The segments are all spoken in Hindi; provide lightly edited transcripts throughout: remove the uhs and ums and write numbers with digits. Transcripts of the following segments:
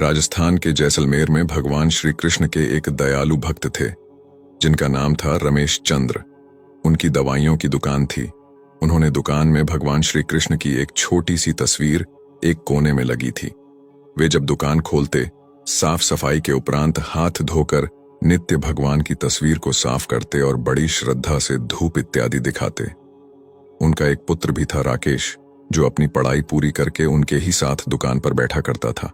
राजस्थान के जैसलमेर में भगवान श्री कृष्ण के एक दयालु भक्त थे जिनका नाम था रमेश चंद्र। उनकी दवाइयों की दुकान थी। उन्होंने दुकान में भगवान श्री कृष्ण की एक छोटी सी तस्वीर एक कोने में लगी थी। वे जब दुकान खोलते साफ सफाई के उपरांत हाथ धोकर नित्य भगवान की तस्वीर को साफ करते और बड़ी श्रद्धा से धूप इत्यादि दिखाते। उनका एक पुत्र भी था राकेश, जो अपनी पढ़ाई पूरी करके उनके ही साथ दुकान पर बैठा करता था।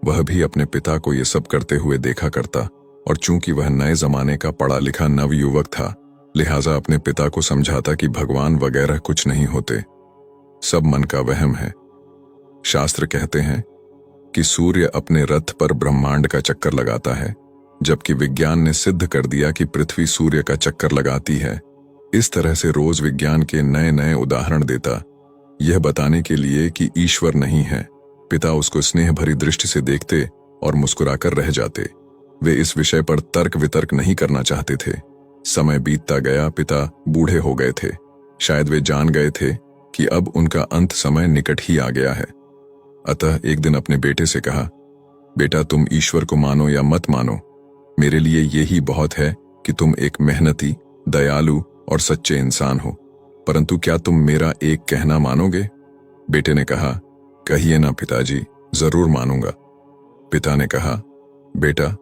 वह भी अपने पिता को ये सब करते हुए देखा करता और चूंकि वह नए जमाने का पढ़ा लिखा नवयुवक था, लिहाजा अपने पिता को समझाता कि भगवान वगैरह कुछ नहीं होते, सब मन का वहम है। शास्त्र कहते हैं कि सूर्य अपने रथ पर ब्रह्मांड का चक्कर लगाता है, जबकि विज्ञान ने सिद्ध कर दिया कि पृथ्वी सूर्य का चक्कर लगाती है। इस तरह से रोज विज्ञान के नए नए उदाहरण देता, यह बताने के लिए कि ईश्वर नहीं है। पिता उसको स्नेह भरी दृष्टि से देखते और मुस्कुराकर रह जाते। वे इस विषय पर तर्क वितर्क नहीं करना चाहते थे। समय बीतता गया, पिता बूढ़े हो गए थे। शायद वे जान गए थे कि अब उनका अंत समय निकट ही आ गया है। अतः एक दिन अपने बेटे से कहा, बेटा, तुम ईश्वर को मानो या मत मानो, मेरे लिए यही बहुत है कि तुम एक मेहनती, दयालु और सच्चे इंसान हो, परंतु क्या तुम मेरा एक कहना मानोगे? बेटे ने कहा, कहिए ना पिताजी, जरूर मानूंगा। पिता ने कहा, बेटा,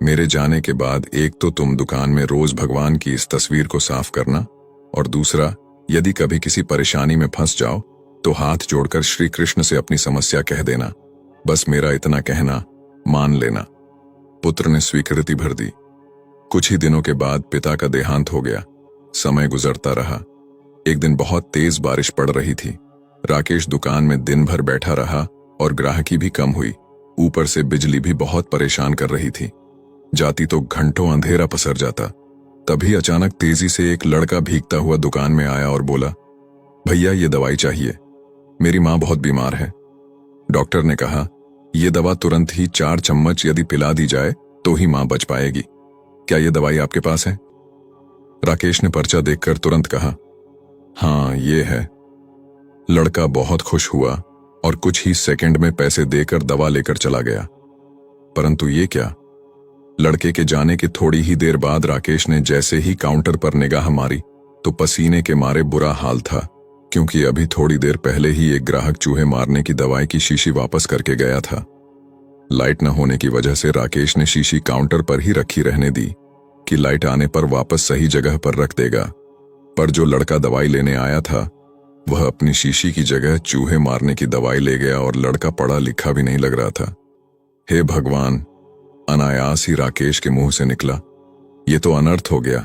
मेरे जाने के बाद एक तो तुम दुकान में रोज भगवान की इस तस्वीर को साफ करना, और दूसरा, यदि कभी किसी परेशानी में फंस जाओ तो हाथ जोड़कर श्री कृष्ण से अपनी समस्या कह देना। बस मेरा इतना कहना मान लेना। पुत्र ने स्वीकृति भर दी। कुछ ही दिनों के बाद पिता का देहांत हो गया। समय गुजरता रहा। एक दिन बहुत तेज बारिश पड़ रही थी। राकेश दुकान में दिन भर बैठा रहा और ग्राहकी भी कम हुई। ऊपर से बिजली भी बहुत परेशान कर रही थी। जाती तो घंटों अंधेरा पसर जाता। तभी अचानक तेजी से एक लड़का भीगता हुआ दुकान में आया और बोला, भैया, ये दवाई चाहिए, मेरी माँ बहुत बीमार है। डॉक्टर ने कहा, ये दवा तुरंत ही 4 चम्मच यदि पिला दी जाए तो ही माँ बच पाएगी। क्या ये दवाई आपके पास है? राकेश ने पर्चा देखकर तुरंत कहा, हाँ, ये है। लड़का बहुत खुश हुआ और कुछ ही सेकंड में पैसे देकर दवा लेकर चला गया। परंतु ये क्या? लड़के के जाने के थोड़ी ही देर बाद राकेश ने जैसे ही काउंटर पर निगाह मारी तो पसीने के मारे बुरा हाल था, क्योंकि अभी थोड़ी देर पहले ही एक ग्राहक चूहे मारने की दवाई की शीशी वापस करके गया था। लाइट न होने की वजह से राकेश ने शीशी काउंटर पर ही रखी रहने दी कि लाइट आने पर वापस सही जगह पर रख देगा। पर जो लड़का दवाई लेने आया था वह अपनी शीशी की जगह चूहे मारने की दवाई ले गया और लड़का पढ़ा लिखा भी नहीं लग रहा था। हे भगवान! अनायास ही राकेश के मुंह से निकला, ये तो अनर्थ हो गया।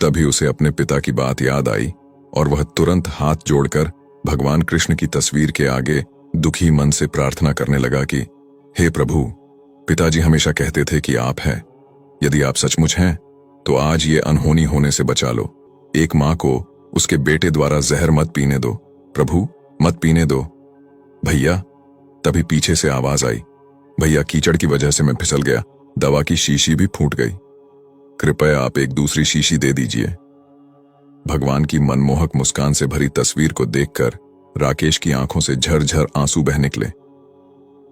तभी उसे अपने पिता की बात याद आई और वह तुरंत हाथ जोड़कर भगवान कृष्ण की तस्वीर के आगे दुखी मन से प्रार्थना करने लगा कि हे प्रभु, पिताजी हमेशा कहते थे कि आप हैं। यदि आप सचमुच हैं तो आज ये अनहोनी होने से बचा लो। एक माँ को उसके बेटे द्वारा जहर मत पीने दो, प्रभु, मत पीने दो। भैया! तभी पीछे से आवाज आई, भैया, कीचड़ की वजह से मैं फिसल गया, दवा की शीशी भी फूट गई, कृपया आप एक दूसरी शीशी दे दीजिए। भगवान की मनमोहक मुस्कान से भरी तस्वीर को देखकर राकेश की आंखों से झरझर आंसू बह निकले।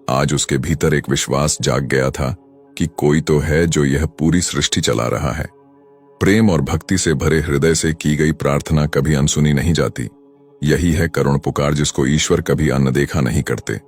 आज उसके भीतर एक विश्वास जाग गया था कि कोई तो है जो यह पूरी सृष्टि चला रहा है। प्रेम और भक्ति से भरे हृदय से की गई प्रार्थना कभी अनसुनी नहीं जाती। यही है करुण पुकार जिसको ईश्वर कभी अनदेखा नहीं करते।